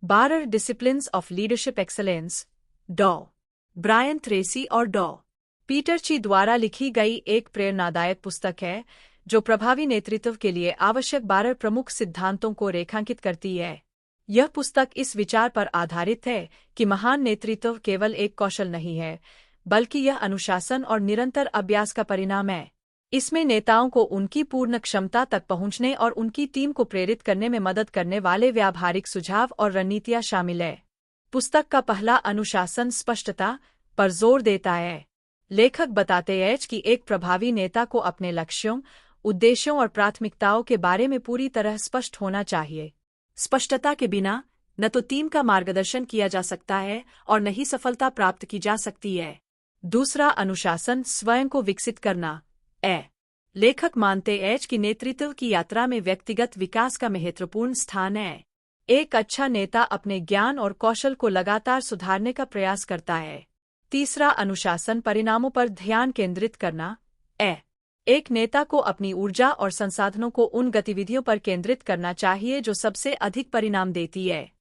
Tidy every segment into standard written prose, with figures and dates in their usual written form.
12 disciplines of leadership excellence, डॉ. Brian Tracy और डॉ. पीटर ची द्वारा लिखी गई एक प्रेरणादायक पुस्तक है जो प्रभावी नेतृत्व के लिए आवश्यक 12 प्रमुख सिद्धांतों को रेखांकित करती है। यह पुस्तक इस विचार पर आधारित है कि महान नेतृत्व केवल एक कौशल नहीं है, बल्कि यह अनुशासन और निरंतर अभ्यास का परिणाम है। इसमें नेताओं को उनकी पूर्ण क्षमता तक पहुंचने और उनकी टीम को प्रेरित करने में मदद करने वाले व्यावहारिक सुझाव और रणनीतियां शामिल है। पुस्तक का पहला अनुशासन स्पष्टता पर जोर देता है। लेखक बताते हैं कि एक प्रभावी नेता को अपने लक्ष्यों, उद्देश्यों और प्राथमिकताओं के बारे में पूरी तरह स्पष्ट होना चाहिए। स्पष्टता के बिना न तो टीम का मार्गदर्शन किया जा सकता है और न ही सफलता प्राप्त की जा सकती है। दूसरा अनुशासन स्वयं को विकसित करना है। लेखक मानते हैं कि नेतृत्व की यात्रा में व्यक्तिगत विकास का महत्वपूर्ण स्थान है। एक अच्छा नेता अपने ज्ञान और कौशल को लगातार सुधारने का प्रयास करता है। तीसरा अनुशासन परिणामों पर ध्यान केंद्रित करना है। एक नेता को अपनी ऊर्जा और संसाधनों को उन गतिविधियों पर केंद्रित करना चाहिए जो सबसे अधिक परिणाम देती है।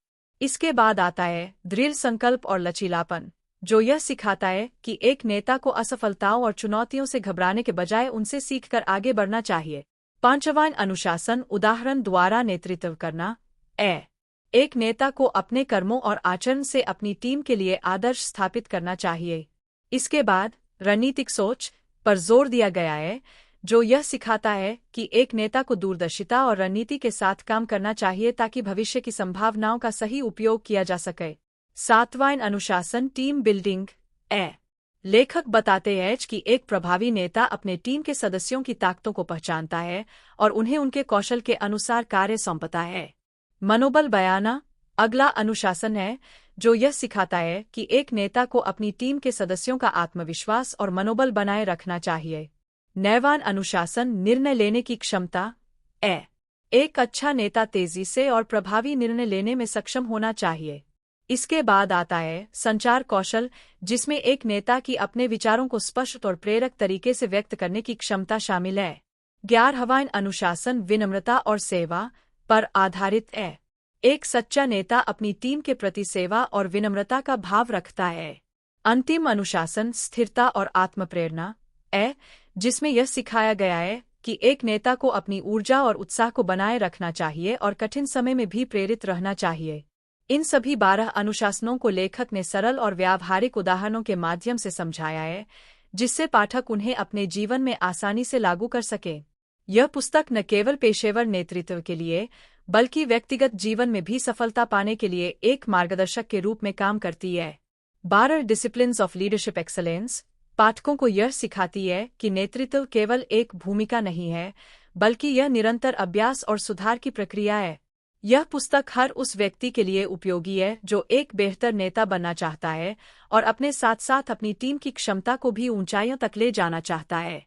इसके बाद आता है दृढ़ संकल्प और लचीलापन, जो यह सिखाता है कि एक नेता को असफलताओं और चुनौतियों से घबराने के बजाय उनसे सीखकर आगे बढ़ना चाहिए। पांचवां अनुशासन उदाहरण द्वारा नेतृत्व करना है। एक नेता को अपने कर्मों और आचरण से अपनी टीम के लिए आदर्श स्थापित करना चाहिए। इसके बाद रणनीतिक सोच पर जोर दिया गया है, जो यह सिखाता है कि एक नेता को दूरदर्शिता और रणनीति के साथ काम करना चाहिए ताकि भविष्य की संभावनाओं का सही उपयोग किया जा सके। सातवां अनुशासन टीम बिल्डिंग है। लेखक बताते हैं कि एक प्रभावी नेता अपने टीम के सदस्यों की ताकतों को पहचानता है और उन्हें उनके कौशल के अनुसार कार्य सौंपता है। मनोबल बयाना अगला अनुशासन है, जो यह सिखाता है कि एक नेता को अपनी टीम के सदस्यों का आत्मविश्वास और मनोबल बनाए रखना चाहिए। नौवां अनुशासन निर्णय लेने की क्षमता है। एक अच्छा नेता तेजी से और प्रभावी निर्णय लेने में सक्षम होना चाहिए। इसके बाद आता है संचार कौशल, जिसमें एक नेता की अपने विचारों को स्पष्ट और प्रेरक तरीके से व्यक्त करने की क्षमता शामिल है। 11वां अनुशासन विनम्रता और सेवा पर आधारित है। एक सच्चा नेता अपनी टीम के प्रति सेवा और विनम्रता का भाव रखता है। अंतिम अनुशासन स्थिरता और आत्मप्रेरणा है, जिसमें यह सिखाया गया है कि एक नेता को अपनी ऊर्जा और उत्साह को बनाए रखना चाहिए और कठिन समय में भी प्रेरित रहना चाहिए। इन सभी 12 अनुशासनों को लेखक ने सरल और व्यावहारिक उदाहरणों के माध्यम से समझाया है, जिससे पाठक उन्हें अपने जीवन में आसानी से लागू कर सके। यह पुस्तक न केवल पेशेवर नेतृत्व के लिए, बल्कि व्यक्तिगत जीवन में भी सफलता पाने के लिए एक मार्गदर्शक के रूप में काम करती है। 12 डिसिप्लिन्स ऑफ लीडरशिप एक्सेलेंस पाठकों को यह सिखाती है कि नेतृत्व केवल एक भूमिका नहीं है, बल्कि यह निरंतर अभ्यास और सुधार की प्रक्रिया है। यह पुस्तक हर उस व्यक्ति के लिए उपयोगी है जो एक बेहतर नेता बनना चाहता है और अपने साथ साथ अपनी टीम की क्षमता को भी ऊंचाइयों तक ले जाना चाहता है।